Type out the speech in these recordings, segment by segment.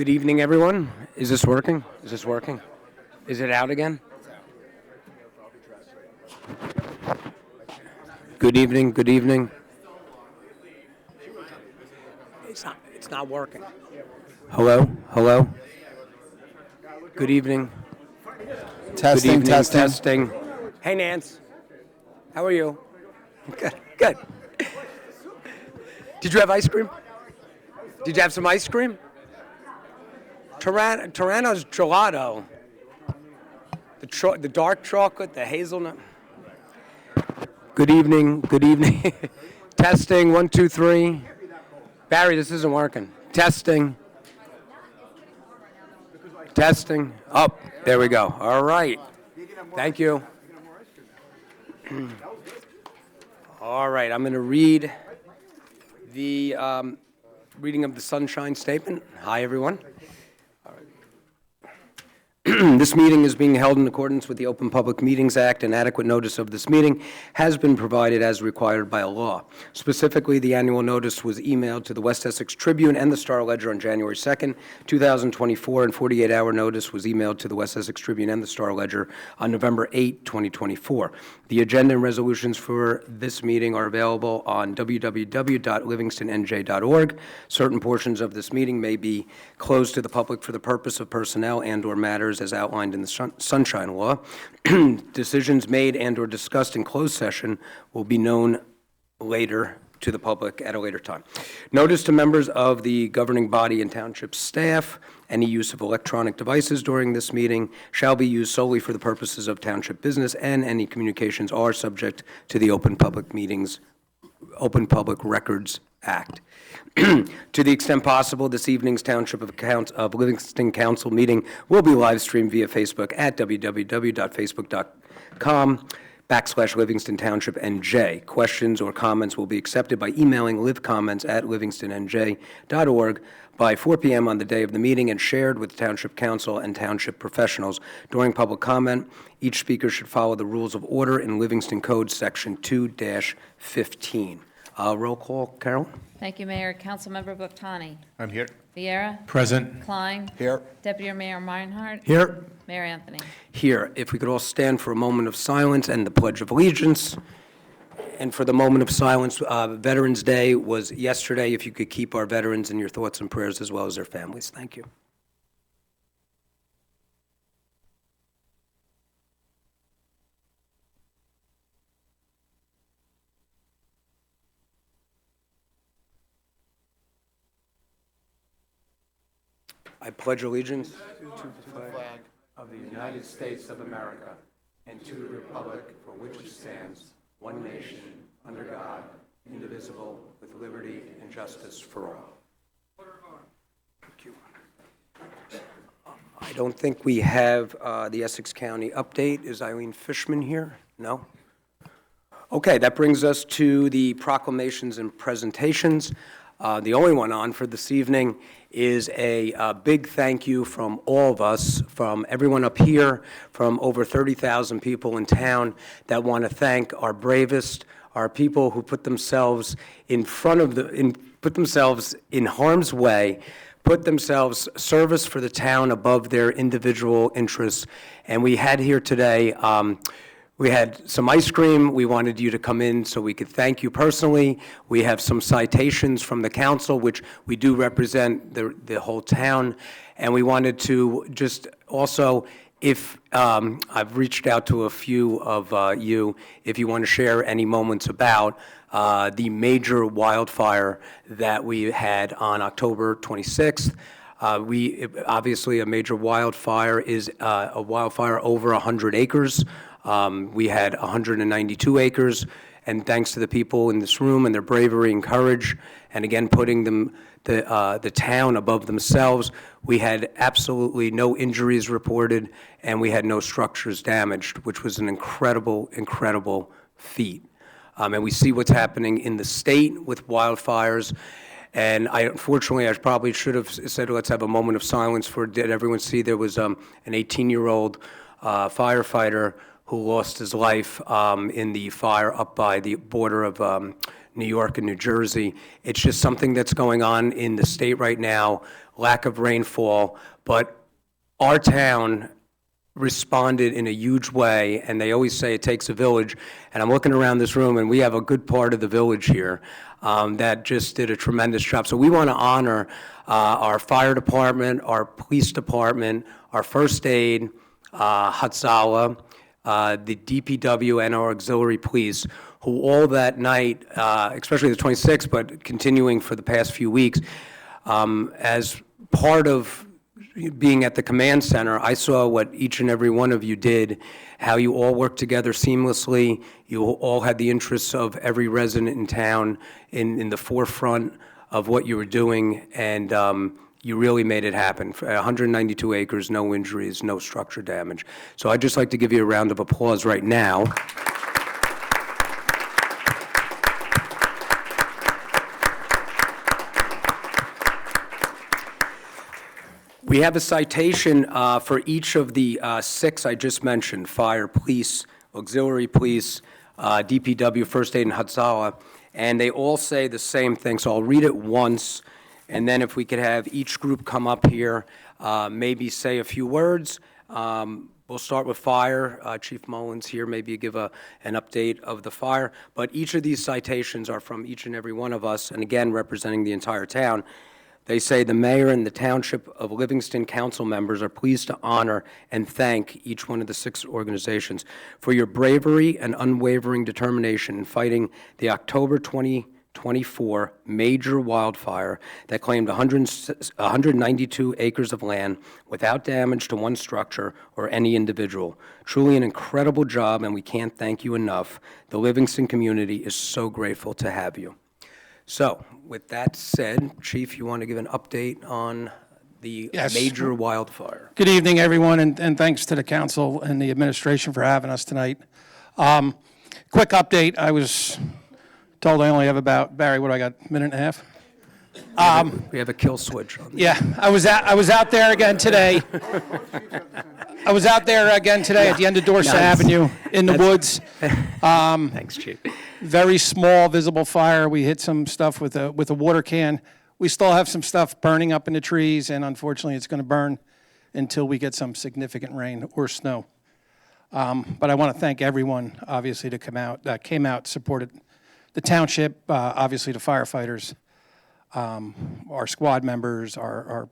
Good evening, everyone. Is this working? Is this working? Is it out again? Good evening, good evening. It's not working. Hello, hello. Good evening. Testing, Good evening, testing. Hey, Nance. How are you? Good, good. Did you have ice cream? Did you have some ice cream? Toronto's gelato. The dark chocolate, the hazelnut. Good evening, good evening. Testing, 1, 2, 3. Barry, this isn't working. Testing. Testing. Up. There we go. All right. Thank you. All right, I'm going to read the reading of the Sunshine Statement. Hi, everyone. This meeting is being held in accordance with the Open Public Meetings Act, and adequate notice of this meeting has been provided as required by law. Specifically, the annual notice was emailed to the West Essex Tribune and the Star-Ledger on January 2nd, 2024, and 48-hour notice was emailed to the West Essex Tribune and the Star-Ledger on November 8, 2024. The agenda and resolutions for this meeting are available on www.livingstonnj.org. Certain portions of this meeting may be closed to the public for the purpose of personnel and/or matters as outlined in the Sunshine Law. Decisions made and/or discussed in closed session will be known later to the public at a later time. Notice to members of the governing body and township staff: any use of electronic devices during this meeting shall be used solely for the purposes of township business, and any communications are subject to the Open Public Records Act. To the extent possible, this evening's Township of Livingston Council meeting will be live streamed via Facebook at www.facebook.com/Livingston Township NJ. Questions or comments will be accepted by emailing livcomments@livingstonnj.org by 4 p.m. on the day of the meeting and shared with the Township Council and Township professionals. During public comment, each speaker should follow the rules of order in Livingston Code Section 2-15. Roll call, Carol? Thank you, Mayor. Councilmember Boktani. I'm here. Vieira. Present. Klein. Here. Deputy Mayor Meinhardt. Here. Mayor Anthony. Here. If we could all stand for a moment of silence and the Pledge of Allegiance. And for the moment of silence, Veterans Day was yesterday. If you could keep our veterans in your thoughts and prayers as well as their families. Thank you. I pledge allegiance to the flag of the United States of America and to the republic for which it stands, one nation, under God, indivisible, with liberty and justice for all. Thank you. I don't think we have the Essex County update. Is Eileen Fishman here? No? Okay, that brings us to the proclamations and presentations. The only one on for this evening is a big thank you from all of us, from everyone up here, from over 30,000 people in town that want to thank our bravest, our people who put themselves in themselves in harm's way, put themselves service for the town above their individual interests. And we had here today, we had some ice cream. We wanted you to come in so we could thank you personally. We have some citations from the council, which we do represent the whole town. And we wanted to just also, if I've reached out to a few of you, if you want to share any moments about the major wildfire that we had on October 26th. Obviously, a major wildfire is a wildfire over 100 acres. We had 192 acres, and thanks to the people in this room and their bravery and courage, and again putting the town above themselves, we had absolutely no injuries reported, and we had no structures damaged, which was an incredible, incredible feat. And we see what's happening in the state with wildfires. And unfortunately, I probably should have said, let's have a moment of silence for, did everyone see there was an 18-year-old firefighter who lost his life in the fire up by the border of New York and New Jersey. It's just something that's going on in the state right now, lack of rainfall, but our town responded in a huge way, and they always say it takes a village, and I'm looking around this room, and we have a good part of the village here that just did a tremendous job. So we want to honor our fire department, our police department, our first aid, Hatzalah, the DPW, and our auxiliary police, who all that night, especially the 26th, but continuing for the past few weeks, as part of being at the command center, I saw what each and every one of you did, how you all worked together seamlessly. You all had the interests of every resident in town in the forefront of what you were doing, and you really made it happen. 192 acres, no injuries, no structure damage. So I'd just like to give you a round of applause right now. We have a citation for each of the 6 I just mentioned: fire, police, auxiliary police, DPW, first aid, and Hatzalah, and they all say the same thing. So I'll read it once, and then if we could have each group come up here, maybe say a few words. We'll start with fire. Chief Mullins here, maybe give an update of the fire. But each of these citations are from each and every one of us, and again, representing the entire town. They say the mayor and the township of Livingston council members are pleased to honor and thank each one of the 6 organizations for your bravery and unwavering determination in fighting the October 2024 major wildfire that claimed 192 acres of land without damage to one structure or any individual. Truly an incredible job, and we can't thank you enough. The Livingston community is so grateful to have you. So, with that said, Chief, you want to give an update on the major wildfire? Good evening, everyone, and thanks to the council and the administration for having us tonight. Quick update. I was told I only have about, Barry, what do I got, a minute and a half? We have a kill switch on. Yeah, I was out there again today. I was out there again today at the end of Dorset Avenue in the woods. Thanks, Chief. Very small, visible fire. We hit some stuff with a water can. We still have some stuff burning up in the trees, and unfortunately, it's going to burn until we get some significant rain or snow. But I want to thank everyone, obviously, that came out, supported the township, obviously the firefighters, our squad members, our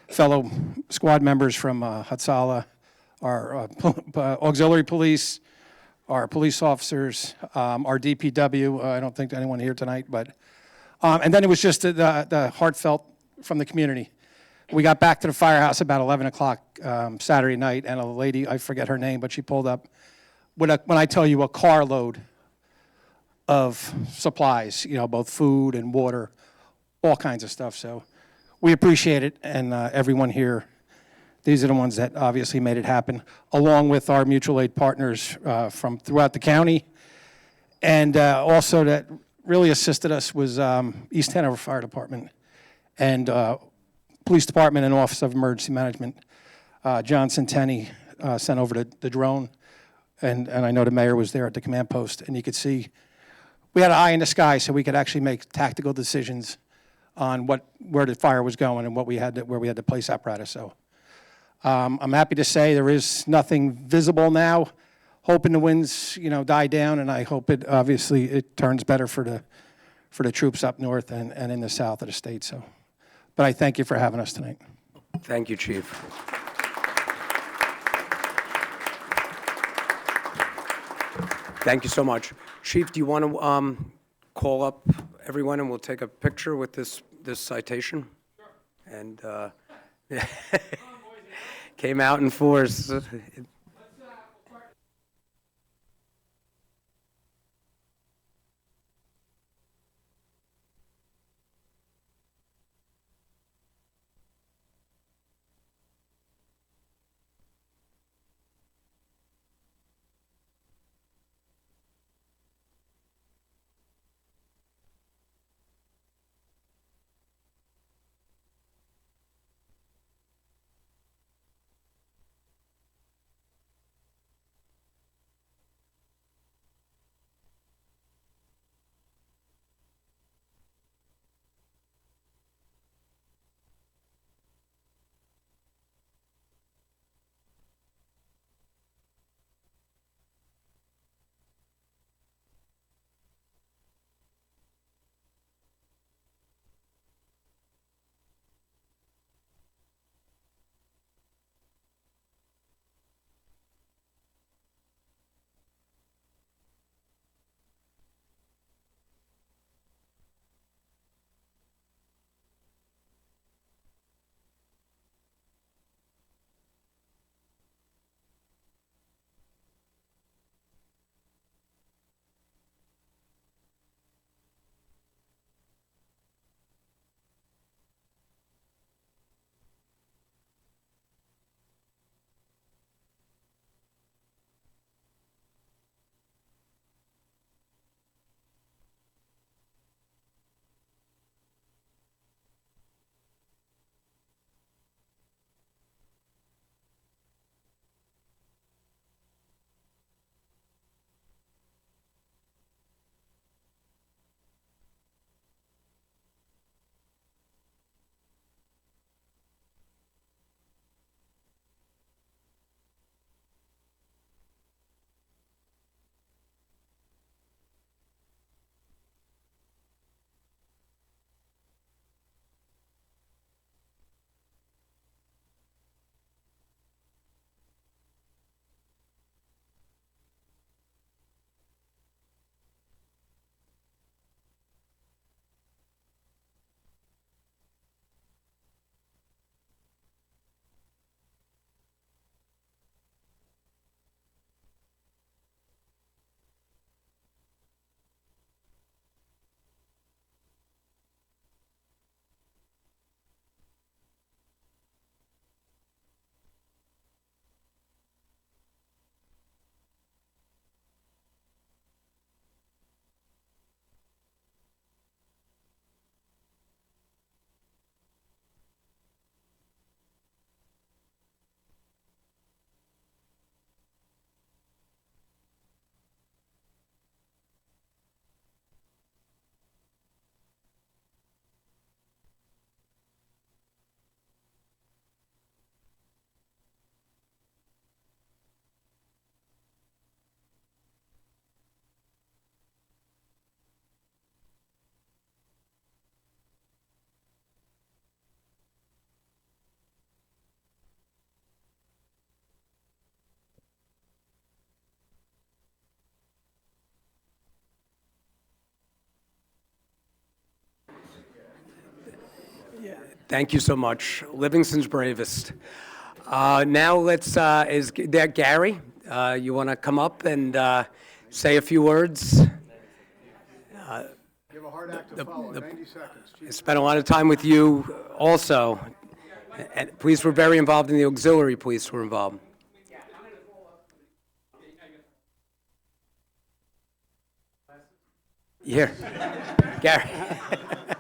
fellow squad members from Hatzalah, our auxiliary police, our police officers, our DPW. I don't think anyone here tonight, but and then it was just the heartfelt from the community. We got back to the firehouse about 11 o'clock Saturday night, and a lady, I forget her name, but she pulled up when I tell you a carload of supplies, both food and water, all kinds of stuff. So we appreciate it, and everyone here. These are the ones that obviously made it happen, along with our mutual aid partners from throughout the county. And also that really assisted us was East Hanover Fire Department and Police Department and Office of Emergency Management. John Centeni sent over the drone, and I know the mayor was there at the command post, and you could see we had an eye in the sky so we could actually make tactical decisions on where the fire was going and where we had to place apparatus. So I'm happy to say there is nothing visible now. Hoping the winds, die down, and I hope it turns better for the troops up north and in the south of the state. So, but I thank you for having us tonight. Thank you, Chief. Thank you so much. Chief, do you want to call up everyone and we'll take a picture with this citation? Sure. And came out in force. Thank you so much. Livingston's bravest. Now let's, is there Gary? You want to come up and say a few words? You have a hard act to follow, 90 seconds. I spent a lot of time with you also. And police were very involved in the auxiliary police were involved. Here, Gary.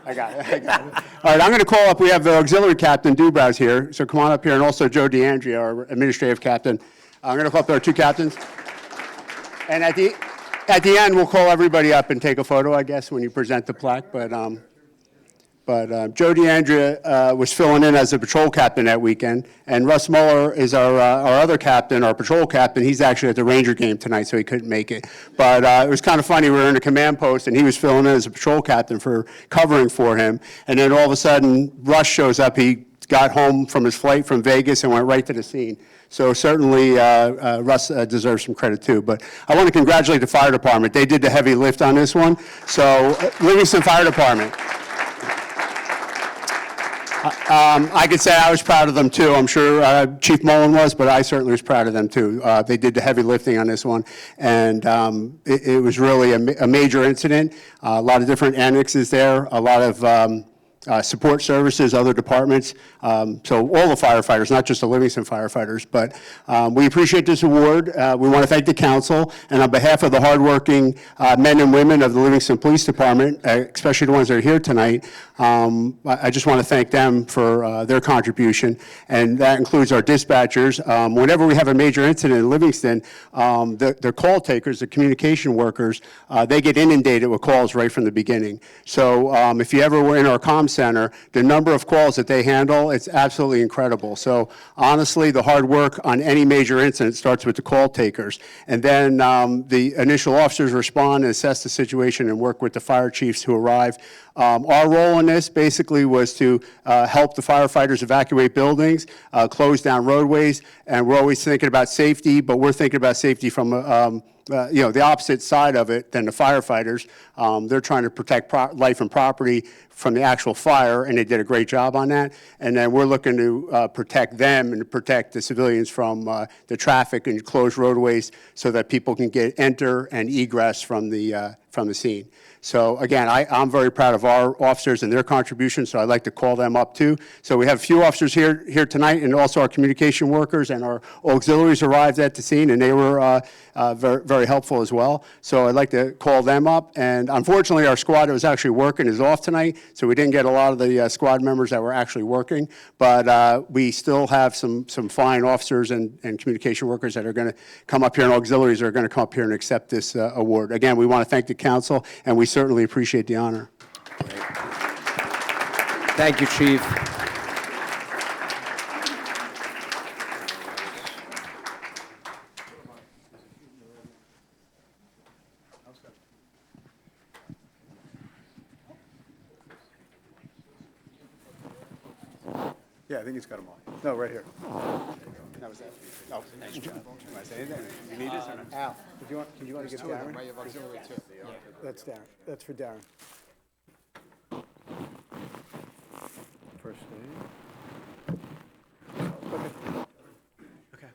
I got it. All right, I'm going to call up, we have the auxiliary captain, Dubrow's here, so come on up here, and also Joe DeAndrea, our administrative captain. I'm going to call up our two captains. And at the end, we'll call everybody up and take a photo, I guess, when you present the plaque, but Joe DeAndrea was filling in as a patrol captain that weekend, and Russ Muller is our other captain, our patrol captain. He's actually at the Ranger game tonight, so he couldn't make it. But it was kind of funny. We were in a command post, and he was filling in as a patrol captain for covering for him. And then all of a sudden, Russ shows up. He got home from his flight from Vegas and went right to the scene. So certainly, Russ deserves some credit too. But I want to congratulate the fire department. They did the heavy lift on this one. So Livingston Fire Department. I could say I was proud of them too. I'm sure Chief Mullen was, but I certainly was proud of them too. They did the heavy lifting on this one, and it was really a major incident. A lot of different annexes there, a lot of support services, other departments. So all the firefighters, not just the Livingston firefighters, but we appreciate this award. We want to thank the council, and on behalf of the hardworking men and women of the Livingston Police Department, especially the ones that are here tonight, I just want to thank them for their contribution, and that includes our dispatchers. Whenever we have a major incident in Livingston, the call takers, the communication workers, they get inundated with calls right from the beginning. So if you ever were in our comm center, the number of calls that they handle, it's absolutely incredible. So honestly, the hard work on any major incident starts with the call takers. And then the initial officers respond and assess the situation and work with the fire chiefs who arrive. Our role in this basically was to help the firefighters evacuate buildings, close down roadways, and we're always thinking about safety, but we're thinking about safety from the opposite side of it than the firefighters. They're trying to protect life and property from the actual fire, and they did a great job on that. And then we're looking to protect them and protect the civilians from the traffic and close roadways so that people can enter and egress from the scene. So again, I'm very proud of our officers and their contributions, so I'd like to call them up too. So we have a few officers here tonight, and also our communication workers and our auxiliaries arrived at the scene, and they were very, very helpful as well. So I'd like to call them up. And unfortunately, our squad that was actually working is off tonight, so we didn't get a lot of the squad members that were actually working. But we still have some fine officers and communication workers that are going to come up here, and auxiliaries are going to come up here and accept this award. Again, we want to thank the council, and we certainly appreciate the honor. Thank you, Chief. Yeah, I think he's got them all. No, right here. That was that. Oh, nice job. Can I say anything? You need this or not? Al, do you want to get Darren? Right, you have auxiliary too. That's Darren. That's for Darren. First aid. Okay. Okay.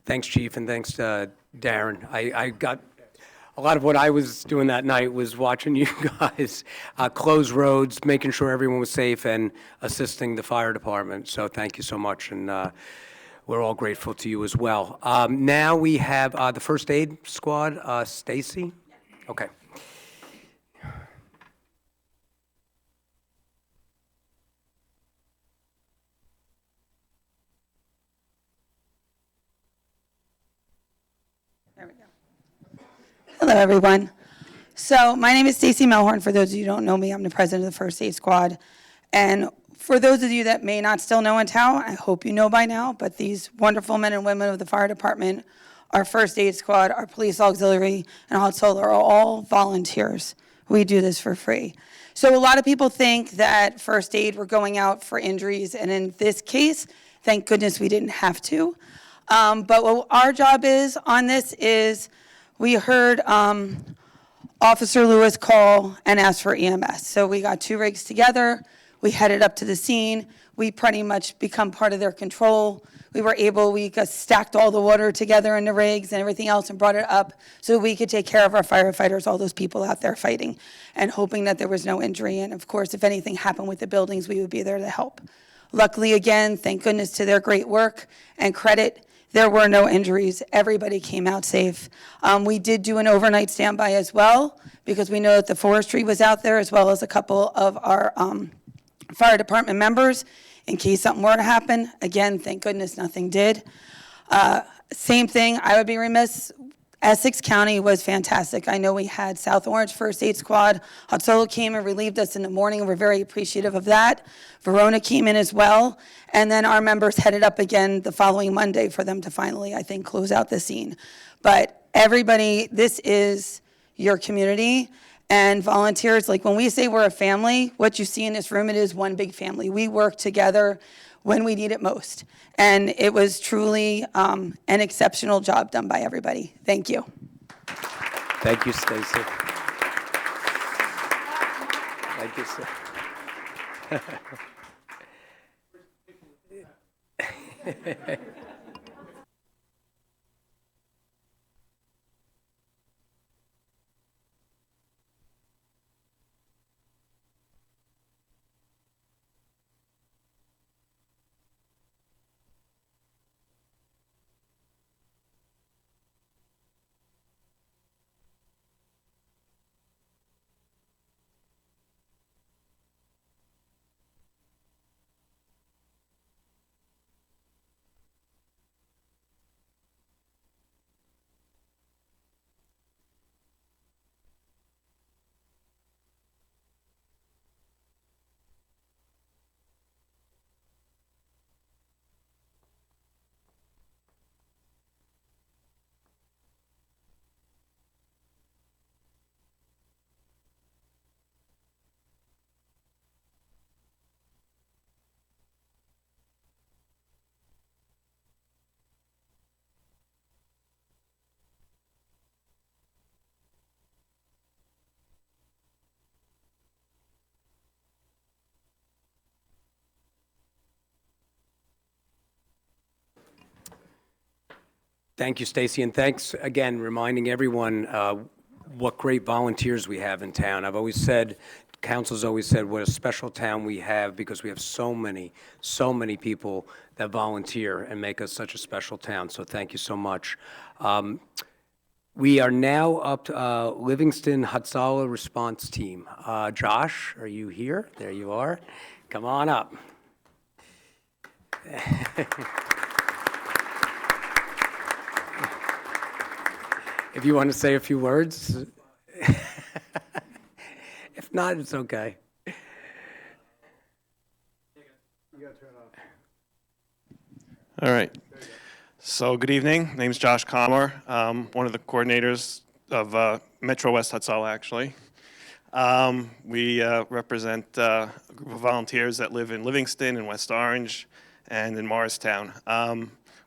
Thanks, Chief, and thanks to Darren. I got, a lot of what I was doing that night was watching you guys close roads, making sure everyone was safe, and assisting the fire department. So thank you so much, and we're all grateful to you as well. Now we have the first aid squad. Stacy? Okay. There we go. Hello, everyone. So my name is Stacy Melhorn. For those of you who don't know me, I'm the president of the First Aid Squad. And for those of you that may not still know in town, I hope you know by now, but these wonderful men and women of the fire department, our First Aid Squad, our police auxiliary, and hot solar are all volunteers. We do this for free. So a lot of people think that first aid, we're going out for injuries, and in this case, thank goodness we didn't have to. But what our job is on this is we heard Officer Lewis call and ask for EMS. So we got 2 rigs together. We headed up to the scene. We pretty much become part of their control. We got stacked all the water together in the rigs and everything else and brought it up so we could take care of our firefighters, all those people out there fighting and hoping that there was no injury. And of course, if anything happened with the buildings, we would be there to help. Luckily, again, thank goodness to their great work and credit, there were no injuries. Everybody came out safe. We did do an overnight standby as well because we know that the forestry was out there as well as a couple of our fire department members in case something were to happen. Again, thank goodness nothing did. Same thing, I would be remiss. Essex County was fantastic. I know we had South Orange First Aid Squad. Hot Solo came and relieved us in the morning. We're very appreciative of that. Verona came in as well. And then our members headed up again the following Monday for them to finally, I think, close out the scene. But everybody, this is your community. And volunteers, like when we say we're a family, what you see in this room, it is one big family. We work together when we need it most. And it was truly an exceptional job done by everybody. Thank you. Thank you, Stacy. Thank you, sir. Thank you, Stacy, and thanks again reminding everyone what great volunteers we have in town. I've always said, council's always said what a special town we have because we have so many people that volunteer and make us such a special town, so thank you so much. We are now up to Livingston Hatsala Response Team. Josh, are you here? There you are. Come on up. If you want to say a few words. If not, it's okay. All right. So good evening. Name's Josh Commer. One of the coordinators of Metro West Hatsala, actually. We represent a group of volunteers that live in Livingston and West Orange and in Morristown.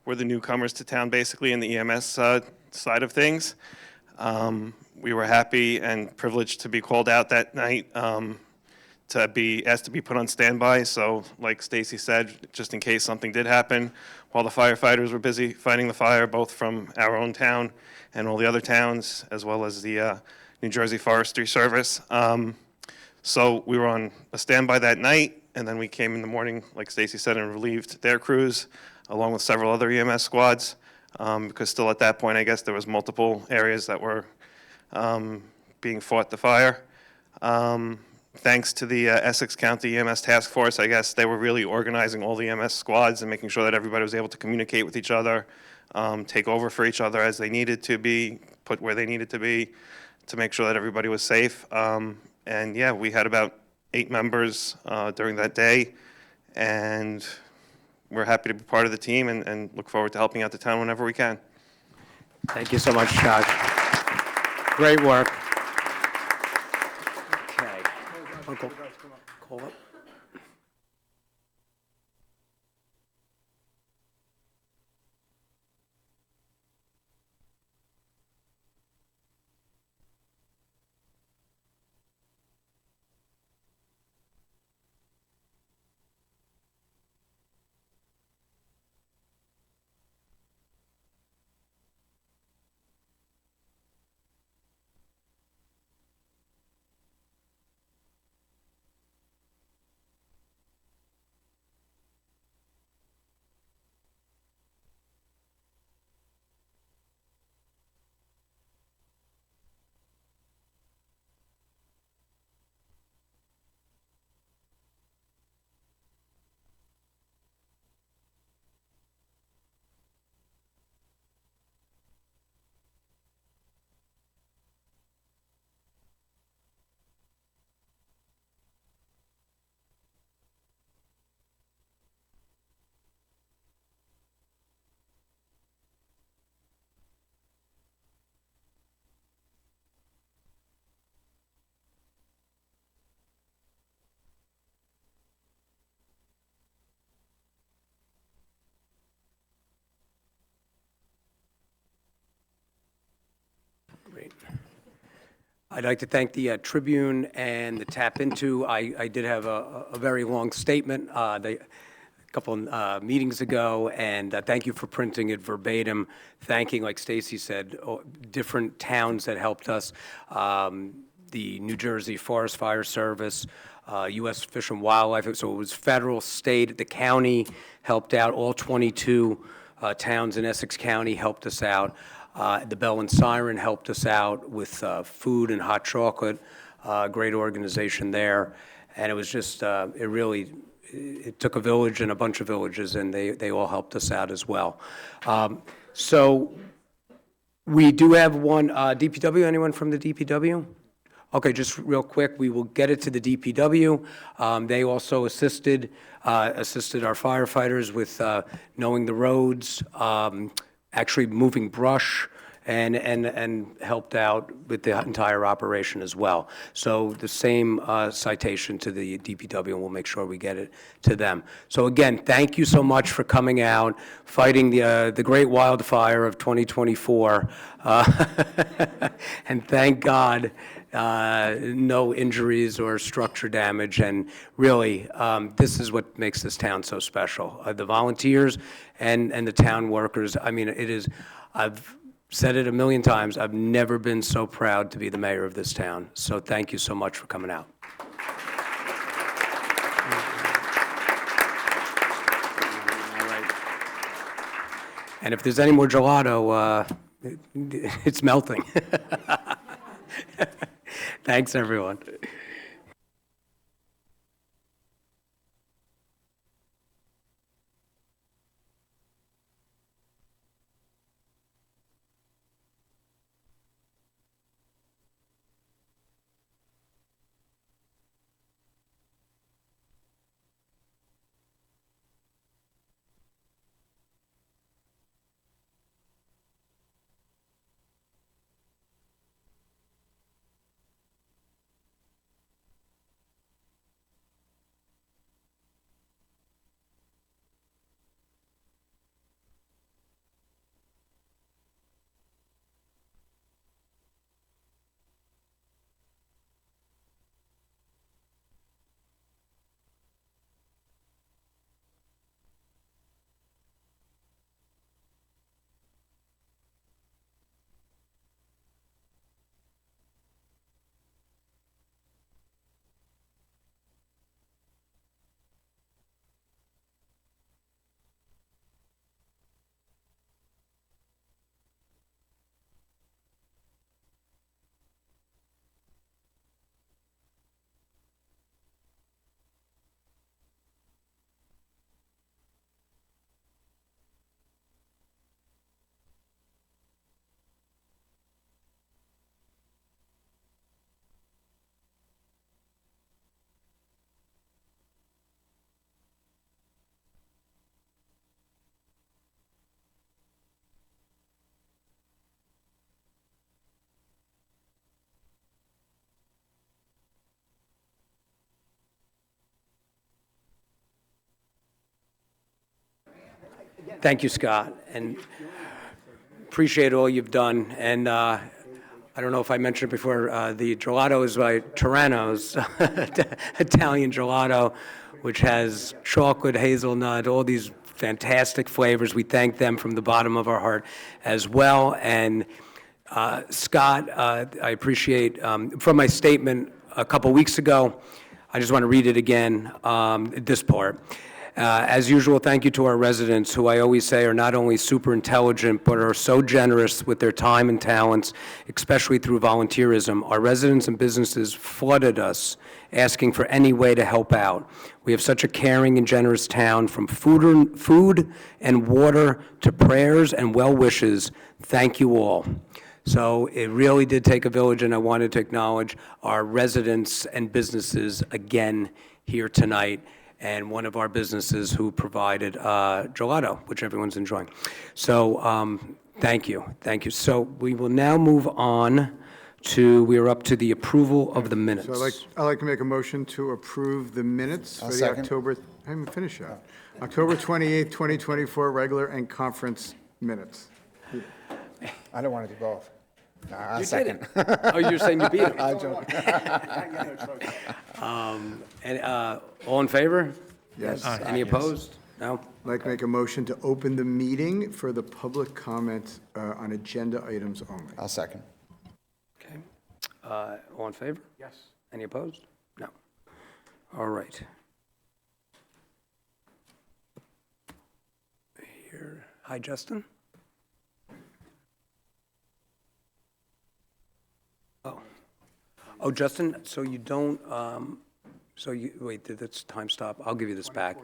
We're the newcomers to town, basically, in the EMS side of things. We were happy and privileged to be called out that night to be asked to be put on standby. So like Stacy said, just in case something did happen, while the firefighters were busy fighting the fire, both from our own town and all the other towns, as well as the New Jersey Forestry Service. So we were on a standby that night, and then we came in the morning, like Stacy said, and relieved their crews, along with several other EMS squads, because still at that point, I guess there was multiple areas that were being fought the fire. Thanks to the Essex County EMS Task Force, I guess they were really organizing all the EMS squads and making sure that everybody was able to communicate with each other, take over for each other as they needed to be, put where they needed to be, to make sure that everybody was safe. And yeah, we had about 8 members during that day, and we're happy to be part of the team and look forward to helping out the town whenever we can. Thank you so much, Josh. Great work. Okay. Uncle, call up. Great. I'd like to thank the Tribune and the Tap Into. I did have a very long statement a couple meetings ago, and thank you for printing it verbatim, thanking, like Stacy said, different towns that helped us, the New Jersey Forest Fire Service, U.S. Fish and Wildlife, so it was federal, state, the county helped out, all 22 towns in Essex County helped us out. The Bell and Siren helped us out with food and hot chocolate, great organization there. And it was just, it took a village and a bunch of villages, and they all helped us out as well. So we do have one, DPW, anyone from the DPW? Okay, just real quick, we will get it to the DPW. They also assisted our firefighters with knowing the roads, actually moving brush, and helped out with the entire operation as well. So the same citation to the DPW, and we'll make sure we get it to them. So again, thank you so much for coming out, fighting the great wildfire of 2024. And thank God, no injuries or structure damage, and really, this is what makes this town so special. The volunteers and the town workers, I mean, it is, I've said it a million times, I've never been so proud to be the mayor of this town. So thank you so much for coming out. All right. And if there's any more gelato, it's melting. Thanks, everyone. Thank you, Scott, and appreciate all you've done. And I don't know if I mentioned it before, the gelato is by Turano's, Italian gelato, which has chocolate, hazelnut, all these fantastic flavors. We thank them from the bottom of our heart as well. And Scott, I appreciate, from my statement a couple weeks ago, I just want to read it again, this part. As usual, thank you to our residents, who I always say are not only super intelligent, but are so generous with their time and talents, especially through volunteerism. Our residents and businesses flooded us, asking for any way to help out. We have such a caring and generous town, from food and water to prayers and well wishes. Thank you all. So it really did take a village, and I wanted to acknowledge our residents and businesses again here tonight, and one of our businesses who provided gelato, which everyone's enjoying. So thank you, thank you. So we will now move on to, we are up to the approval of the minutes. So I'd like to make a motion to approve the minutes for the second. October, I haven't finished yet. October 28th, 2024, regular and conference minutes. I don't want to do both. I'll You did second. it. Oh, you're saying you beat him. I'll joke. And all in favor? Yes. Any opposed? No? I'd like to make a motion to open the meeting for the public comment on agenda items only. I'll second. Okay. All in favor? Yes. Any opposed? No. All right. Here, hi, Justin. Oh, Justin, so you don't, wait, that's time stop. I'll give you this back.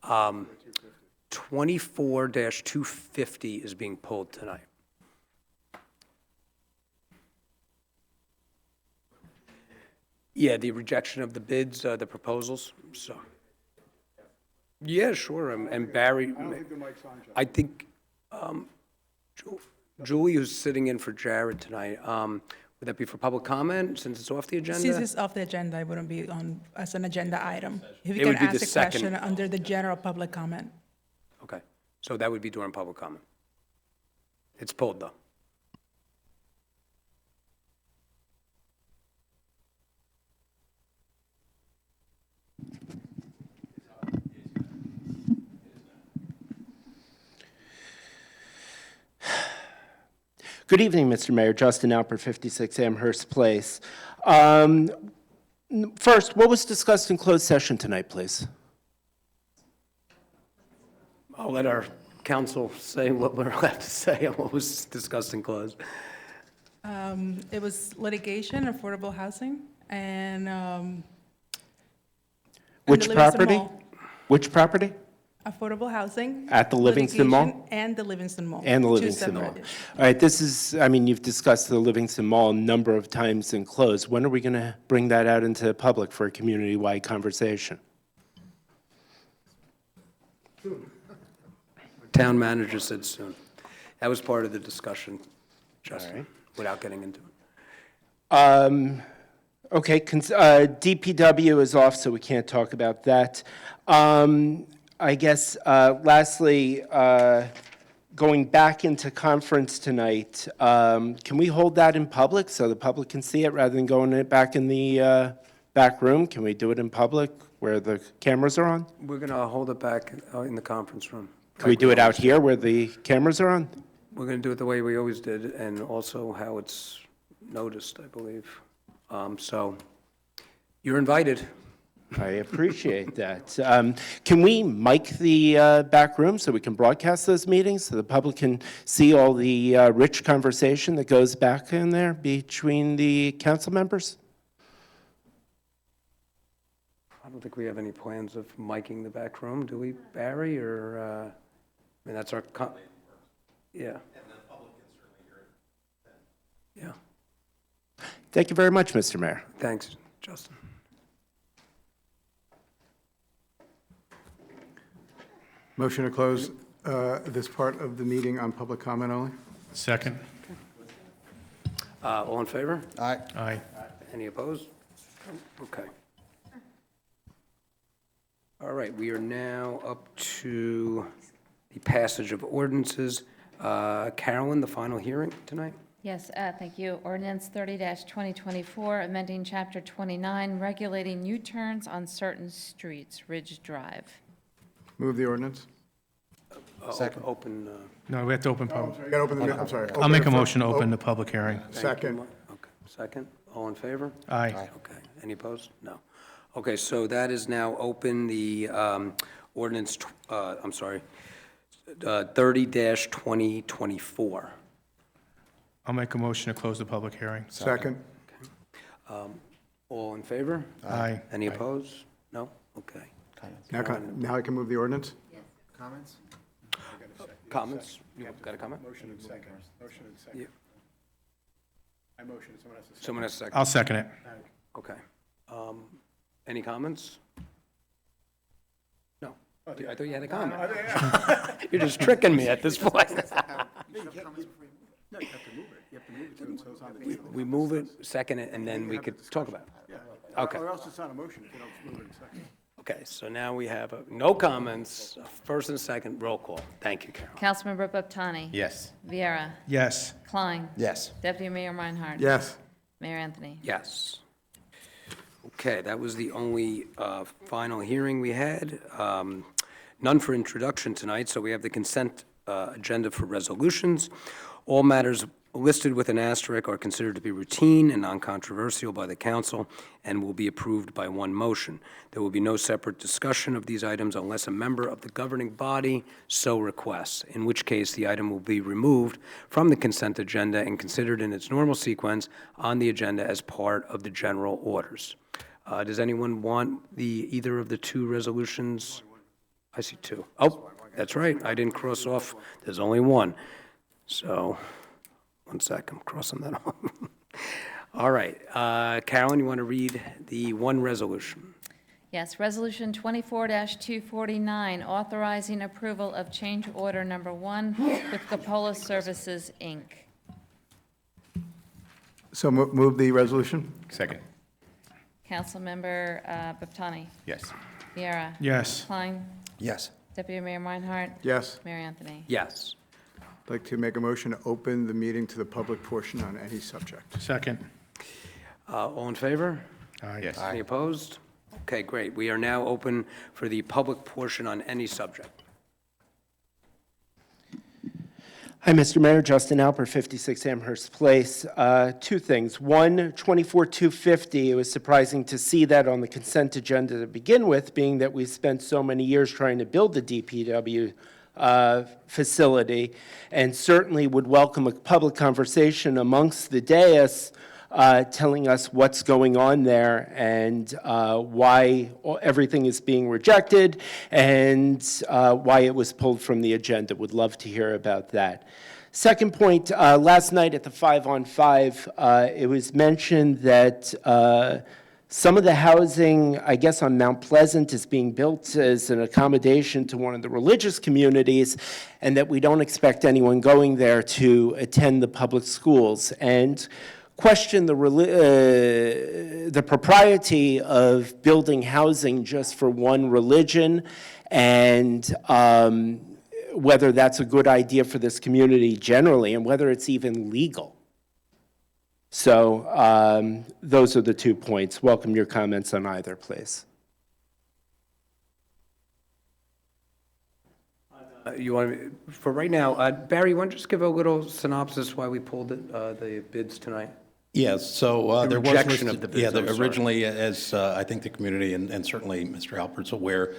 24-250 is being pulled tonight. Yeah, the rejection of the bids, the proposals, so. Yeah, sure, and Barry. I don't think the mic's on, John. I think, Julie, who's sitting in for Jared tonight, would that be for public comment, since it's off the agenda? Since it's off the agenda, it wouldn't be on as an agenda item. If It you can would be the ask a second. question under the general public comment. Okay, so that would be during public comment. It's pulled, though. Good evening, Mr. Mayor. Justin Alpert, 56 Amherst Place. First, what was discussed in closed session tonight, please? I'll let our counsel say what we're allowed to say and what was discussed in closed. It was litigation, affordable housing, and Which the Livingston property? Mall. Which property? Affordable housing. At the Livingston Mall? litigation, And the Livingston Mall. And the Two Livingston Mall. separate issues. All right, this is, I mean, you've discussed the Livingston Mall a number of times in closed. When are we going to bring that out into the public for a community-wide conversation? Town manager said soon. That was part of the discussion, Justin, without getting into it. Okay, DPW is off, so we can't talk about that. I guess, lastly, going back into conference tonight, can we hold that in public so the public can see it rather than going it back in the back room? Can we do it in public where the cameras are on? We're going to hold it back in the conference room. Can we do it out here where the cameras are on? We're going to do it the way we always did, and also how it's noticed, I believe. So you're invited. I appreciate that. Can we mic the back room so we can broadcast those meetings so the public can see all the rich conversation that goes back in there between the council members? I don't think we have any plans of miking the back room, do we, Barry, or, I mean, that's our, yeah. And the public can certainly hear it. Yeah, Thank you very much, Mr. Mayor. thanks, Justin. Motion to close this part of the meeting on public comment only? Second. All in favor? Aye. Aye. Any opposed? Okay. All right, we are now up to the passage of ordinances. Carolyn, the final hearing tonight? Yes, thank you. Ordinance 30-2024, amending Chapter 29, regulating U-turns on certain streets, Ridge Drive. Move the ordinance. Second. Open. No, we have to open public. You gotta open the, I'm sorry. I'll make a motion to open the public hearing. Second. Okay, second. All in favor? Aye. Okay. Any opposed? No. Okay, so that is now open, the ordinance, 30-2024. I'll make a motion to close the public hearing. Second. All in favor? Aye. Any opposed? No? Okay. Now I can move the ordinance? Comments? You got a comment? Motion and second. Motion and second. Yeah. I motion, someone has to second. Someone has a second? I'll second it. Okay. Any comments? No. I thought you had a comment. You're just tricking me at this point. No, you have to move it. You have to move it so it's on the table. We move it, second it, and then we could talk about it. Yeah. Okay. Or else it's not a motion if you don't move it in second. Okay, so now we have no comments, first and second, roll call. Thank you, Carol. Councilmember Boптani? Yes. Viera? Yes. Klein? Yes. Deputy Mayor Meinhardt? Yes. Mayor Anthony? Yes. Okay, that was the only final hearing we had. None for introduction tonight, so we have the consent agenda for resolutions. All matters listed with an asterisk are considered to be routine and non-controversial by the council and will be approved by one motion. There will be no separate discussion of these items unless a member of the governing body so requests, in which case the item will be removed from the consent agenda and considered in its normal sequence on the agenda as part of the general orders. Does anyone want either of the two resolutions? I see two. Oh, that's right, I didn't cross off, there's only one. So, one sec, I'm crossing that off. All right, Carolyn, you want to read the one resolution? Yes, Resolution 24-249, authorizing approval of change order number 1 with Capola Services, Inc. So move the resolution? Second. Councilmember Boптani? Yes. Viera? Yes. Klein? Yes. Deputy Mayor Meinhardt? Yes. Mayor Anthony? Yes. I'd like to make a motion to open the meeting to the public portion on any subject. Second. All in favor? Aye. Yes. Any opposed? Okay, great. We are now open for the public portion on any subject. Hi, Mr. Mayor, Justin Alper, 56 Amherst Place. Two things. One, 24-250, it was surprising to see that on the consent agenda to begin with, being that we spent so many years trying to build the DPW facility, and certainly would welcome a public conversation amongst the dais telling us what's going on there and why everything is being rejected and why it was pulled from the agenda. Would love to hear about that. Second point, last night at the 5-on-5, it was mentioned that some of the housing, I guess, on Mount Pleasant is being built as an accommodation to one of the religious communities, and that we don't expect anyone going there to attend the public schools. And question the propriety of building housing just for one religion, and whether that's a good idea for this community generally, and whether it's even legal. So those are the 2 points. Welcome your comments on either, please. You want to, for right now, Barry, you want to just give a little synopsis why we pulled the bids tonight? Yes, so there was rejection listed, of the bids, I'm sorry. originally, as I think the community and certainly Mr. Alpert's aware,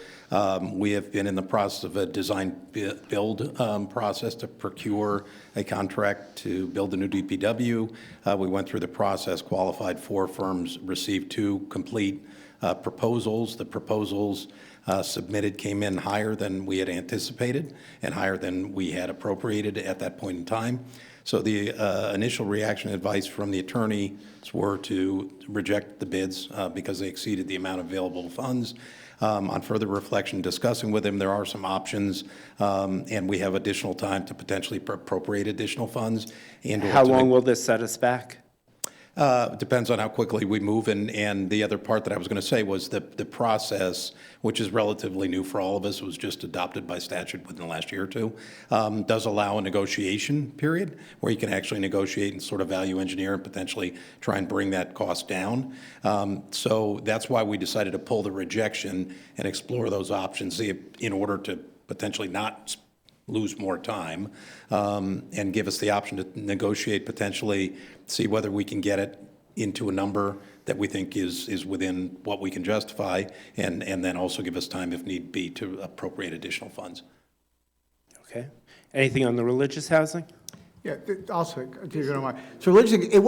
we have been in the process of a design-build process to procure a contract to build the new DPW. We went through the process, qualified 4 firms, received 2 complete proposals. The proposals submitted came in higher than we had anticipated and higher than we had appropriated at that point in time. So the initial reaction advice from the attorneys were to reject the bids because they exceeded the amount of available funds. On further reflection, discussing with him, there are some options, and we have additional time to potentially appropriate additional funds. And How long will this set us back? Depends on how quickly we move, and the other part that I was going to say was the process, which is relatively new for all of us, was just adopted by statute within the last year or two, does allow a negotiation period where you can actually negotiate and sort of value engineer and potentially try and bring that cost down. So that's why we decided to pull the rejection and explore those options in order to potentially not lose more time, and give us the option to negotiate, potentially see whether we can get it into a number that we think is within what we can justify, and then also give us time, if need be, to appropriate additional funds. Okay. Anything on the religious housing? Yeah, also, if you don't mind. So religious, it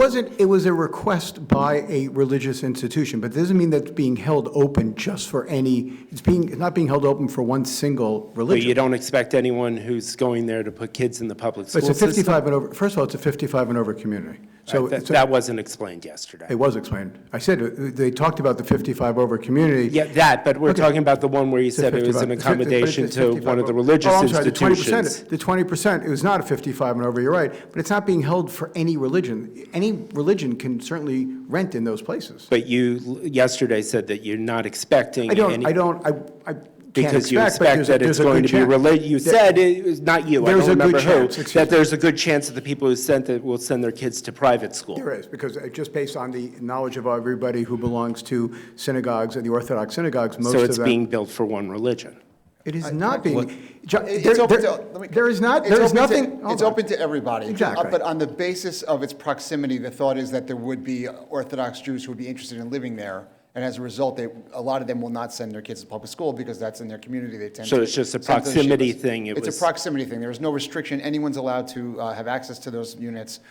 was a request by a religious institution, but it doesn't mean that it's being held open just for any, it's not being held open for one single But religion. you don't expect anyone who's going there to put kids in the public But school it's a 55 system? and over, first of all, it's a 55 and over community. So Right, it's a- that wasn't explained yesterday. It was explained. I said, they talked about the 55 over community. Yeah, that, but we're Okay. talking about the one where you It's a said it was 55 an it's accommodation it's to 55 one of the over. religious Oh, I'm sorry, institutions. The 20%, it was not a 55 and over, you're right, but it's not being held for any religion. Any religion can certainly rent in those places. But you yesterday said that you're not expecting any. I can't Because you expect, but expect that it's there's a going good to be chance. religious. You said, it was not you, I There's don't a good remember who, chance, excuse that me. there's a good chance that the people who sent it will send their kids to private school. There is, because just based on the knowledge of everybody who belongs to synagogues and the Orthodox synagogues, most of So them. it's being built for one religion. It is not being. It's open to, let me- There is not, it's there is open to- nothing. hold It's on. open to everybody. Exactly. But on the basis of its proximity, the thought is that there would be Orthodox Jews who would be interested in living there. And as a result, a lot of them will not send their kids to public school because that's in their community. They tend So to it's just a send to the proximity yeshivas. thing, it It's was- a proximity thing. There is no restriction. Anyone's allowed to have access to those units.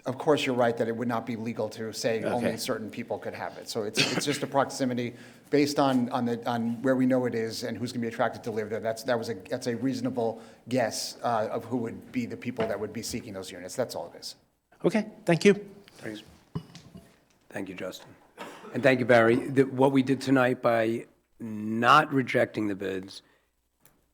Of course, you're right that it would not be legal to say only Okay. certain people could have it. So it's just a proximity based on where we know it is and who's going to be attracted to live there. That's a reasonable guess of who would be the people that would be seeking those units. That's all it is. Okay, thank you. Thank you, Justin. And thank you, Barry. What we did tonight by not rejecting the bids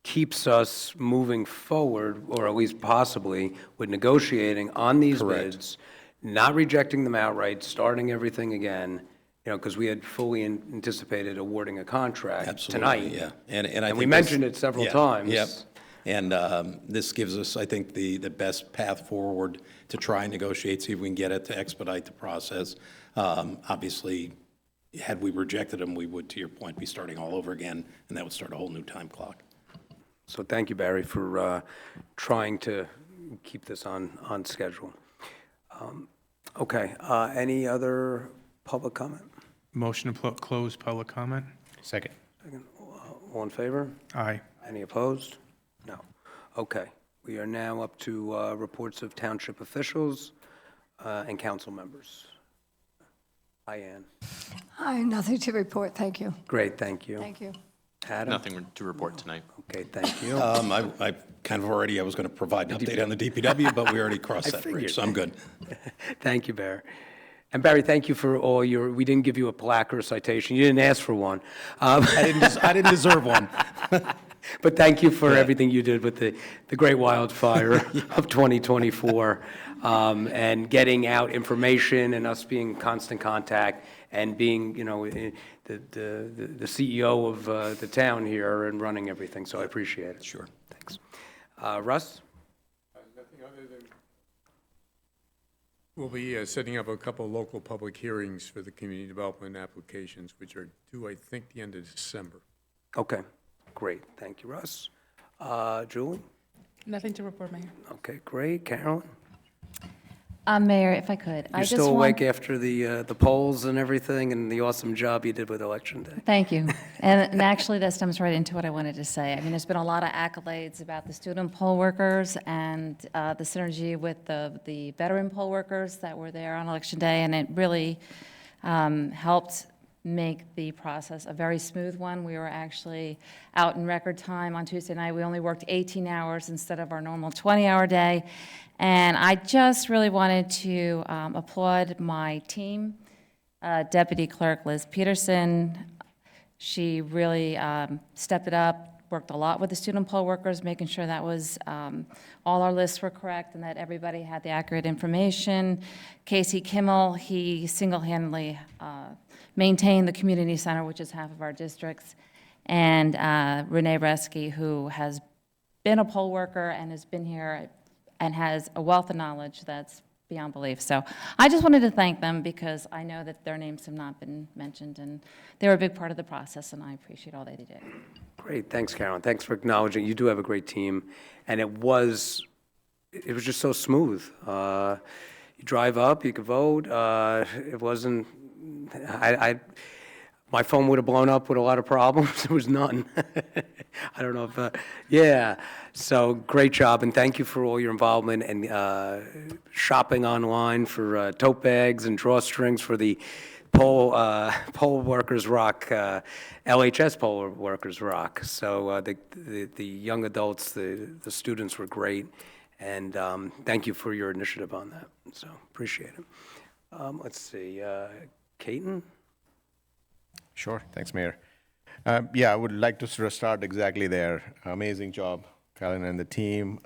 keeps us moving forward, or at least possibly, with negotiating on these bids, not rejecting them outright, starting everything again, because we had fully anticipated awarding a contract tonight. Absolutely, yeah. And I And think we this- mentioned it several yeah, times. Yep. And this gives us, I think, the best path forward to try and negotiate, see if we can get it to expedite the process. Obviously, had we rejected them, we would, to your point, be starting all over again, and that would start a whole new time clock. So thank you, Barry, for trying to keep this on schedule. Okay, any other public comment? Motion to close public comment? Second. All in favor? Aye. Any opposed? No. Okay, we are now up to reports of township officials and council members. Hi, Ann. Hi, nothing to report, thank you. Great, thank you. Thank you. Adam? Nothing to report tonight. Okay, thank you. I kind of already, I was going to provide an update on the DPW, but we already crossed that bridge, so I'm good. Thank you, Barry. And Barry, thank you for all we didn't give you a plaque or a citation. You didn't ask for one. I didn't deserve one. But thank you for everything you did with the great wildfire of 2024, and getting out information and us being in constant contact and being, the CEO of the town here and running everything. So I appreciate it. Sure. Thanks. Russ? Nothing other than we'll be setting up a couple of local public hearings for the community development applications, which are due, I think, the end of December. Okay, great. Thank you, Russ. Julie? Nothing to report, Mayor. Okay, great. Carolyn? Mayor, if I could, I You're just still want... awake after the polls and everything and the awesome job you did with Election Day? Thank you. And actually, that stems right into what I wanted to say. I mean, there's been a lot of accolades about the student poll workers and the synergy with the veteran poll workers that were there on Election Day, and it really helped make the process a very smooth one. We were actually out in record time on Tuesday night. We only worked 18 hours instead of our normal 20-hour day. And I just really wanted to applaud my team, Deputy Clerk Liz Peterson. She really stepped it up, worked a lot with the student poll workers, making sure that was, all our lists were correct and that everybody had the accurate information. Casey Kimmel, he single-handedly maintained the community center, which is half of our districts. And Renee Reski, who has been a poll worker and has been here and has a wealth of knowledge that's beyond belief. So I just wanted to thank them because I know that their names have not been mentioned, and they were a big part of the process, and I appreciate all they did. Great, thanks, Carolyn. Thanks for acknowledging. You do have a great team, and it was just so smooth. You drive up, you could vote. It wasn't. My phone would have blown up with a lot of problems. There was none. I don't know if, yeah. So great job, and thank you for all your involvement and shopping online for tote bags and drawstrings for the poll workers rock, LHS poll workers rock. So the young adults, the students were great, and thank you for your initiative on that. So appreciate it. Let's see, Caton? Sure. Thanks, Mayor. Yeah, I would like to start exactly there. Amazing job, Colin and the team,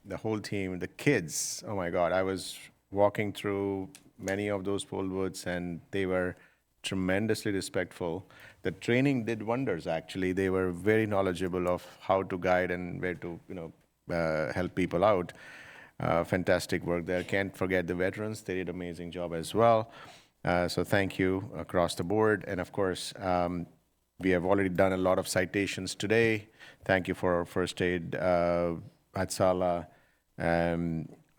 the whole team, the kids. Oh my God, I was walking through many of those poll booths and they were tremendously respectful. The training did wonders, actually. They were very knowledgeable of how to guide and where to, help people out. Fantastic work there. Can't forget the veterans. They did an amazing job as well. So thank you across the board. And of course, we have already done a lot of citations today. Thank you for our first aid, Hatsala,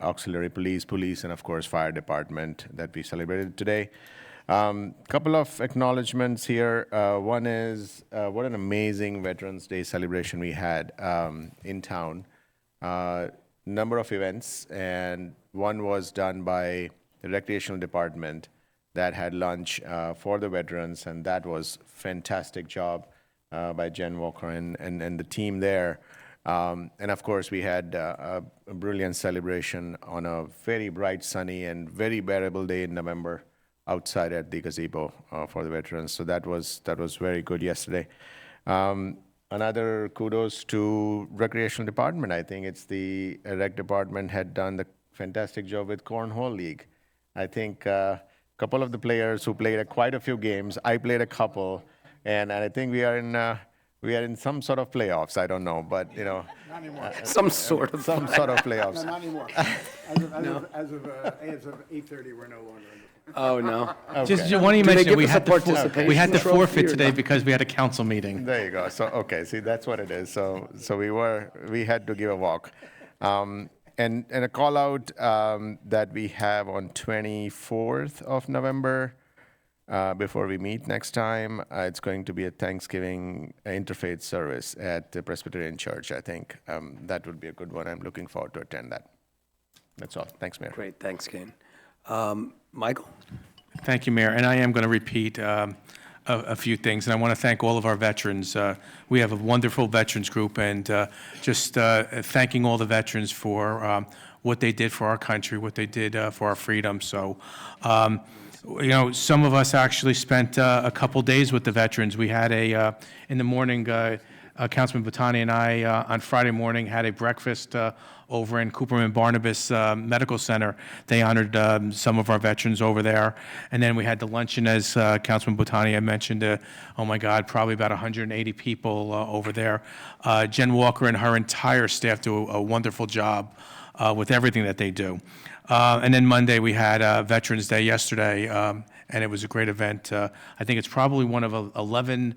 auxiliary police, and of course, fire department that we celebrated today. Couple of acknowledgements here. One is what an amazing Veterans Day celebration we had in town. Number of events, and one was done by the recreational department that had lunch for the veterans, and that was fantastic job by Jen Walker and the team there. And of course, we had a brilliant celebration on a very bright, sunny, and very bearable day in November outside at the gazebo for the veterans. So that was very good yesterday. Another kudos to recreational department. I think it's the rec department had done the fantastic job with Cornhole League. I think couple of the players who played quite a few games. I played a couple, and I think we are in some sort of playoffs. I don't know, but Not anymore. Some sort of playoffs. No, not anymore. As of 8:30, we're no longer in the. Oh, no. Okay. Just one you Do they mentioned, give we us a had to participation we had to trophy forfeit or today not? because we had a council meeting. There you go. So okay, see that's what it is. So we had to give a walk. And a call out that we have on 24th of November, before we meet next time, it's going to be a Thanksgiving interfaith service at the Presbyterian Church. I think that would be a good one. I'm looking forward to attend that. That's all. Thanks, Mayor. Great, thanks, Caton. Michael? Thank you, Mayor. And I am going to repeat a few things, and I want to thank all of our veterans. We have a wonderful veterans group, and just thanking all the veterans for what they did for our country, what they did for our freedom. So, some of us actually spent a couple days with the veterans. We had in the morning, Councilman Bottani and I, on Friday morning, had a breakfast over in Cooperman Barnabas Medical Center. They honored some of our veterans over there. And then we had the luncheon, as Councilman Bottani had mentioned, oh my God, probably about 180 people over there. Jen Walker and her entire staff do a wonderful job with everything that they do. And then Monday, we had Veterans Day yesterday, and it was a great event. I think it's probably one of 11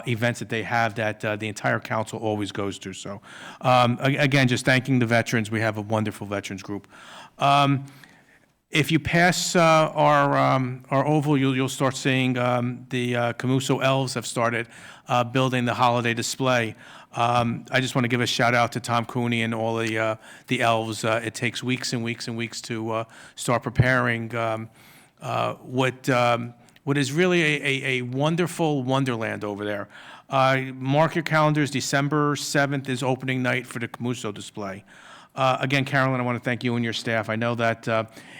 events that they have that the entire council always goes to. So again, just thanking the veterans. We have a wonderful veterans group. If you pass our oval, you'll start seeing the Camuso elves have started building the holiday display. I just want to give a shout out to Tom Cooney and all the elves. It takes weeks and weeks and weeks to start preparing what is really a wonderful wonderland over there. Mark your calendars, December 7th is opening night for the Camuso display. Again, Carolyn, I want to thank you and your staff. I know that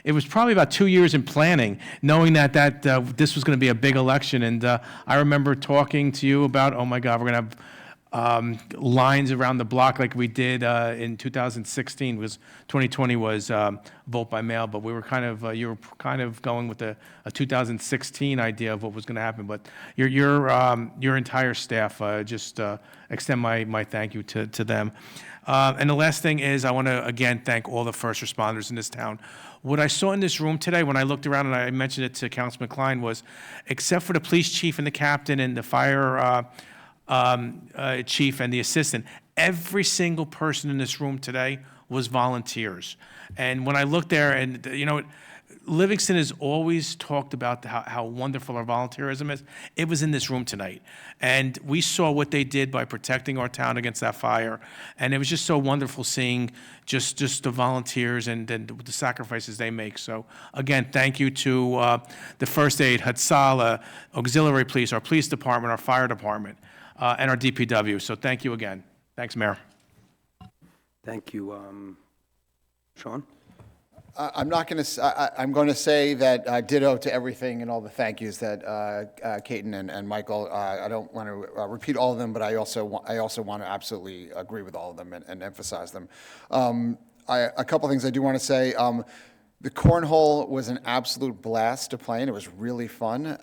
it was probably about 2 years in planning, knowing that this was going to be a big election. And I remember talking to you about, oh my God, we're going to have lines around the block like we did in 2016. 2020 was vote by mail, but we were kind of you were kind of going with a 2016 idea of what was going to happen. But your entire staff, just extend my thank you to them. And the last thing is I want to again thank all the first responders in this town. What I saw in this room today when I looked around, and I mentioned it to Councilman Klein, was except for the police chief and the captain and the fire chief and the assistant, every single person in this room today was volunteers. And when I looked there, and you know, Livingston has always talked about how wonderful our volunteerism is. It was in this room tonight. And we saw what they did by protecting our town against that fire. And it was just so wonderful seeing just the volunteers and the sacrifices they make. So again, thank you to the first aid, Hatsala, auxiliary police, our police department, our fire department, and our DPW. So thank you again. Thanks, Mayor. Thank you. Sean? I'm not going to. I'm going to say that ditto to everything and all the thank yous that Caton and Michael. I don't want to repeat all of them, but I also want to absolutely agree with all of them and emphasize them. A couple things I do want to say. The cornhole was an absolute blast to play in. It was really fun,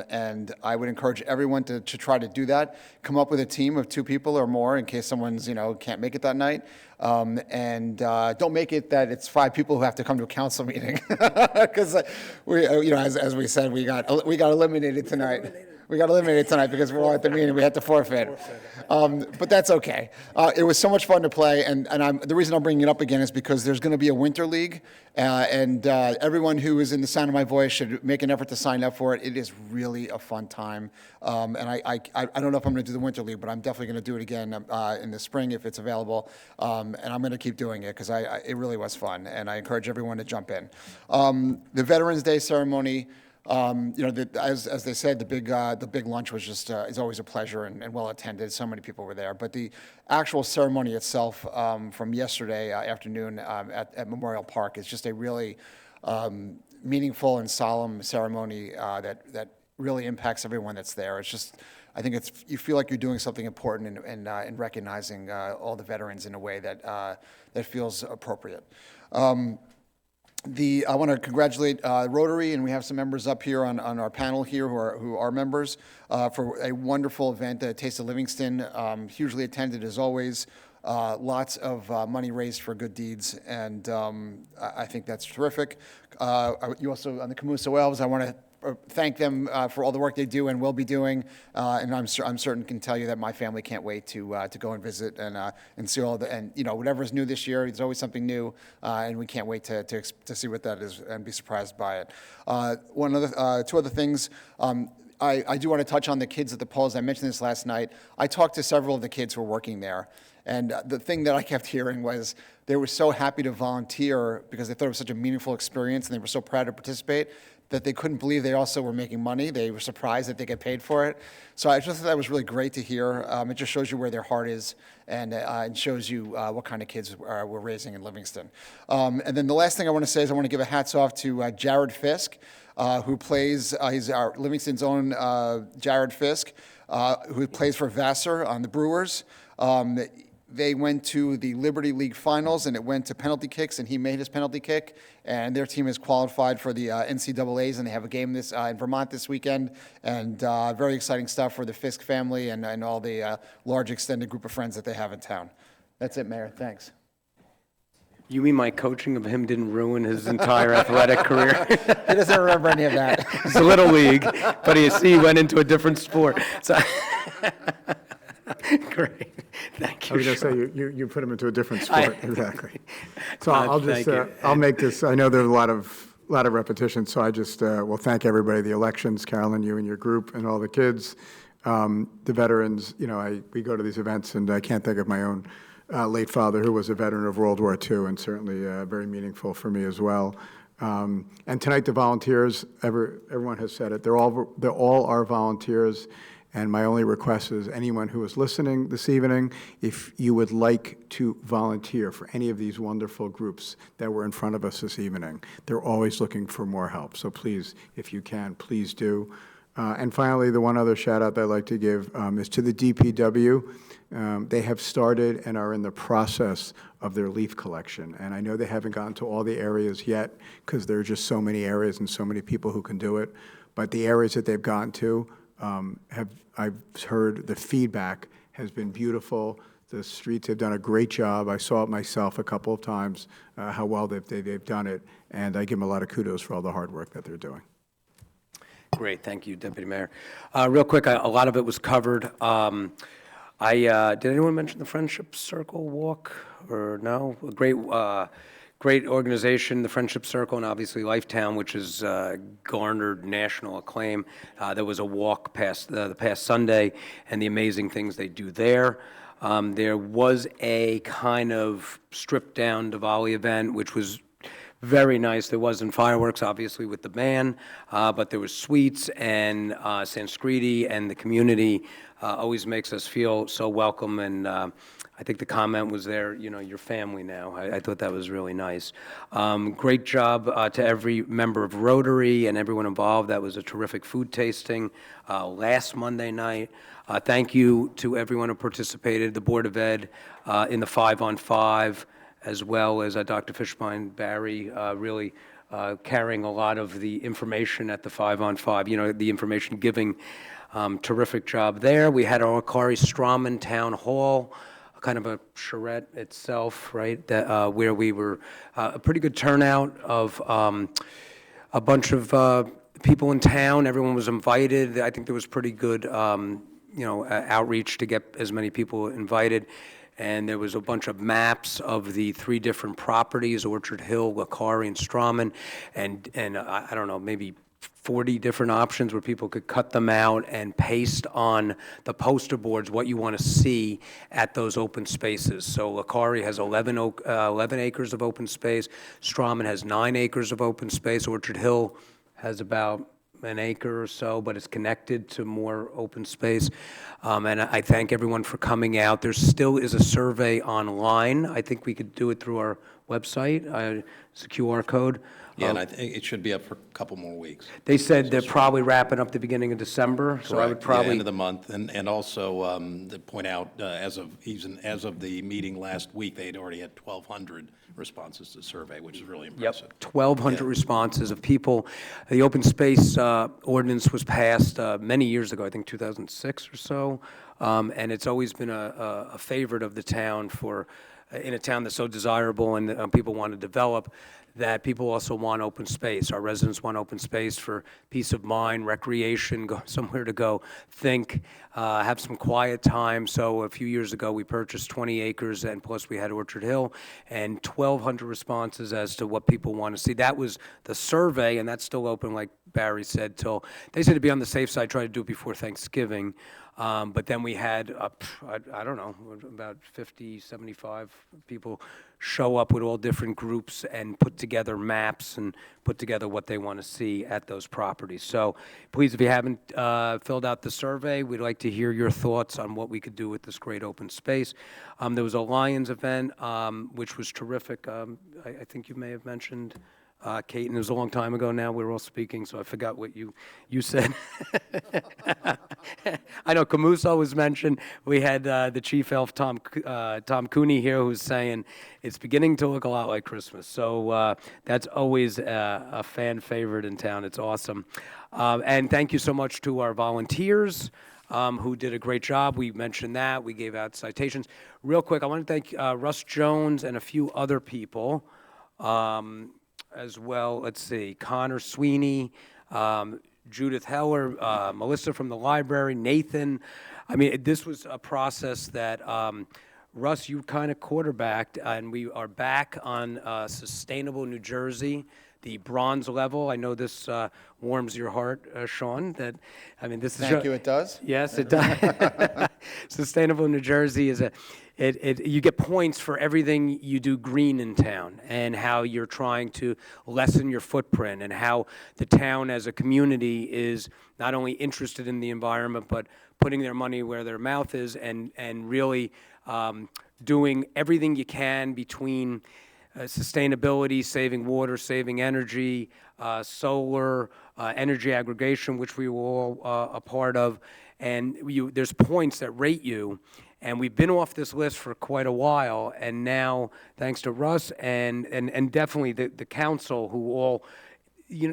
and I would encourage everyone to try to do that. Come up with a team of 2 people or more in case someone's can't make it that night, and don't make it that it's 5 people who have to come to a council meeting because we as we said we got eliminated tonight. We got eliminated tonight because we're all at the meeting. We had to forfeit. But that's okay. It was so much fun to play, and the reason I'm bringing it up again is because there's going to be a winter league, and everyone who is in the sound of my voice should make an effort to sign up for it. It is really a fun time, and I don't know if I'm going to do the winter league, but I'm definitely going to do it again in the spring if it's available, and I'm going to keep doing it because it really was fun, and I encourage everyone to jump in. The Veterans Day ceremony. As they said, the big lunch was just is always a pleasure and well attended. So many people were there. But the actual ceremony itself from yesterday afternoon at Memorial Park is just a really meaningful and solemn ceremony that really impacts everyone that's there. It's just, I think you feel like you're doing something important in recognizing all the veterans in a way that feels appropriate. I want to congratulate Rotary, and we have some members up here on our panel here who are members for a wonderful event, Taste of Livingston, hugely attended as always. Lots of money raised for good deeds, and I think that's terrific. You also, on the Camuso Elves, I want to thank them for all the work they do and will be doing, and I'm certain can tell you that my family can't wait to go and visit and see all and whatever's new this year. There's always something new, and we can't wait to see what that is and be surprised by it. Two other things. I do want to touch on the kids at the polls. I mentioned this last night. I talked to several of the kids who were working there, and the thing that I kept hearing was they were so happy to volunteer because they thought it was such a meaningful experience, and they were so proud to participate that they couldn't believe they also were making money. They were surprised that they get paid for it. So I just thought that was really great to hear. It just shows you where their heart is, and it shows you what kind of kids we're raising in Livingston. And then the last thing I want to say is I want to give a hats off to Jared Fisk, who plays, he's our Livingston's own Jared Fisk, who plays for Vassar on the Brewers. They went to the Liberty League Finals, and it went to penalty kicks, and he made his penalty kick, and their team is qualified for the NCAAs, and they have a game in Vermont this weekend, and very exciting stuff for the Fisk family and all the large extended group of friends that they have in town. That's it, Mayor. Thanks. You mean my coaching of him didn't ruin his entire athletic career? He doesn't remember any of that. It's a little league, but he went into a different sport. So great. Thank you. I was going to say, you put him into a different sport. Exactly. So I'll just, thank you. I'll make this, I know there's a lot of repetition, so I just will thank everybody, the elections, Carolyn, you and your group, and all the kids, the veterans. We go to these events, and I can't think of my own late father, who was a veteran of World War II, and certainly very meaningful for me as well. And tonight, the volunteers, everyone has said it, they're all our volunteers. And my only request is anyone who is listening this evening, if you would like to volunteer for any of these wonderful groups that were in front of us this evening, they're always looking for more help. So please, if you can, please do. And finally, the one other shout out that I'd like to give is to the DPW. They have started and are in the process of their leaf collection. And I know they haven't gotten to all the areas yet because there are just so many areas and so many people who can do it. But the areas that they've gotten to, I've heard the feedback has been beautiful. The streets have done a great job. I saw it myself a couple of times, how well they've done it. And I give them a lot of kudos for all the hard work that they're doing. Great, thank you, Deputy Mayor. Real quick, a lot of it was covered. Did anyone mention the Friendship Circle Walk, or no? A great organization, the Friendship Circle, and obviously Lifetown, which has garnered national acclaim. There was a walk the past Sunday, and the amazing things they do there. There was a kind of stripped-down Diwali event, which was very nice. There wasn't fireworks, obviously, with the band, but there was sweets and Sanskriti, and the community always makes us feel so welcome. And I think the comment was there, your family now. I thought that was really nice. Great job to every member of Rotary and everyone involved. That was a terrific food tasting last Monday night. Thank you to everyone who participated, the Board of Ed in the 5-on-5, as well as Dr. Fishbein, Barry, really carrying a lot of the information at the 5-on-5, the information giving. Terrific job there. We had our Akari Strawman Town Hall, kind of a charrette itself, right, that, where we were a pretty good turnout of a bunch of people in town. Everyone was invited. I think there was pretty good, outreach to get as many people invited. And there was a bunch of maps of the 3 different properties, Orchard Hill, Akari, and Strawman, and I don't know, maybe 40 different options where people could cut them out and paste on the poster boards what you want to see at those open spaces. So Akari has 11 acres of open space. Strawman has 9 acres of open space. Orchard Hill has about an acre or so, but it's connected to more open space. And I thank everyone for coming out. There still is a survey online. I think we could do it through our website. It's a QR code. Yeah, and I think it should be up for a couple more weeks. They said they're probably wrapping up the beginning of December, so I would Correct. probably. Yeah, end of the month, and also to point out, as of the meeting last week, they had already had 1,200 responses to the survey, which is really impressive. Yep, 1,200 responses of people. The open space ordinance was passed many years ago, I think 2006 or so, and it's always been a favorite of the town in a town that's so desirable and people want to develop, that people also want open space. Our residents want open space for peace of mind, recreation, somewhere to go think, have some quiet time. So a few years ago, we purchased 20 acres, and plus we had Orchard Hill, and 1,200 responses as to what people want to see. That was the survey, and that's still open, like Barry said, till, they said to be on the safe side, try to do it before Thanksgiving. But then we had, I don't know, about 50, 75 people show up with all different groups and put together maps and put together what they want to see at those properties. So please, if you haven't filled out the survey, we'd like to hear your thoughts on what we could do with this great open space. There was a Lions event, which was terrific. I think you may have mentioned, Kate, and it was a long time ago now, we were all speaking, so I forgot what you said. I know Camuso was mentioned. We had the chief elf, Tom Cooney, here, who's saying it's beginning to look a lot like Christmas. So that's always a fan favorite in town. It's awesome. And thank you so much to our volunteers who did a great job. We mentioned that. We gave out citations. Real quick, I want to thank Russ Jones and a few other people as well. Let's see, Connor Sweeney, Judith Heller, Melissa from the library, Nathan. I mean, this was a process that, Russ, you kind of quarterbacked, and we are back on Sustainable New Jersey, the bronze level. I know this warms your heart, Sean. This is. Thank you, it does. Yes, it does. Sustainable New Jersey is you get points for everything you do green in town, and how you're trying to lessen your footprint, and how the town as a community is not only interested in the environment, but putting their money where their mouth is, and really doing everything you can between sustainability, saving water, saving energy, solar, energy aggregation, which we were all a part of. And there's points that rate you. And we've been off this list for quite a while. And now, thanks to Russ and definitely the council, who all,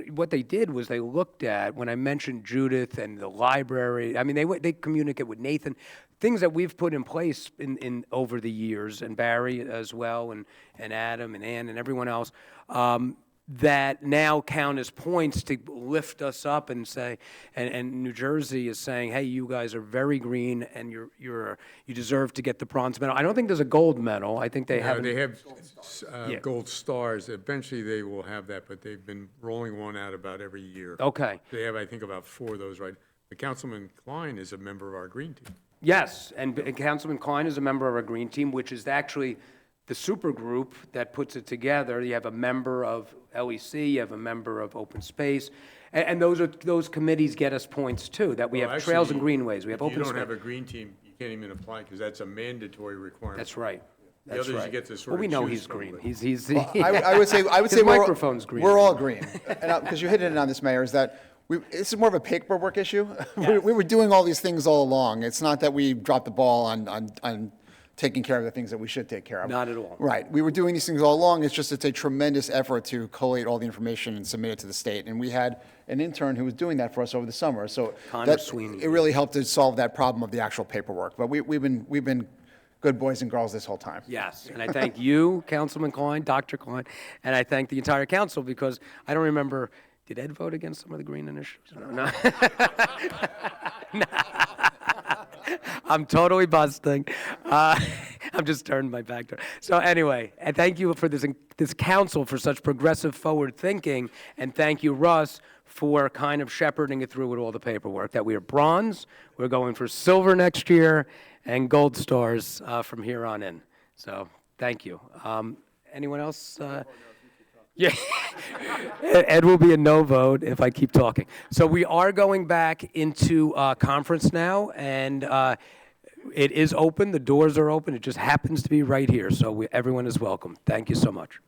what they did was they looked at, when I mentioned Judith and the library, I mean, they communicate with Nathan, things that we've put in place in over the years, and Barry as well, and Adam and Ann and everyone else, that now count as points to lift us up and say, and New Jersey is saying, hey, you guys are very green, and you deserve to get the bronze medal. I don't think there's a gold medal. I think they have. They have gold stars. Eventually, they will have that, but they've been rolling one out about every year. Okay. They have, I think, about 4 of those, right? But Councilman Klein is a member of our green team. Yes, and Councilman Klein is a member of our green team, which is actually the super group that puts it together. You have a member of LEC, you have a member of Open Space, and those committees get us points too, that we have Actually, trails and greenways, we have open If you space. don't have a green team, you can't even apply, because that's a mandatory requirement. That's right. The That's others right. you get to sort Well, of we know choose he's from, green. but- He's I would say his microphone's green. We're all green. And because you hit it on this, Mayor, is that this is more of a paperwork issue. We were doing all these things all along. It's not that we dropped the ball on taking care of the things that we should take care of. Not at all. Right. We were doing these things all along. It's a tremendous effort to collate all the information and submit it to the state. And we had an intern who was doing that for us over the summer. So Connor Sweeney. it really helped to solve that problem of the actual paperwork. But we've been good boys and girls this whole time. Yes, and I thank you, Councilman Klein, Dr. Klein, and I thank the entire council, because I don't remember, did Ed vote against some of the green initiatives? No. I'm totally busting. I'm just turning my back to it. So anyway, and thank you for this council for such progressive forward thinking, and thank you, Russ, for kind of shepherding it through with all the paperwork, that we are bronze, we're going for silver next year, and gold stars from here on in. So thank you. Anyone else? Yeah, Ed will be a no vote if I keep talking. So we are going back into conference now, and it is open. The doors are open. It just happens to be right here, so everyone is welcome. Thank you so much.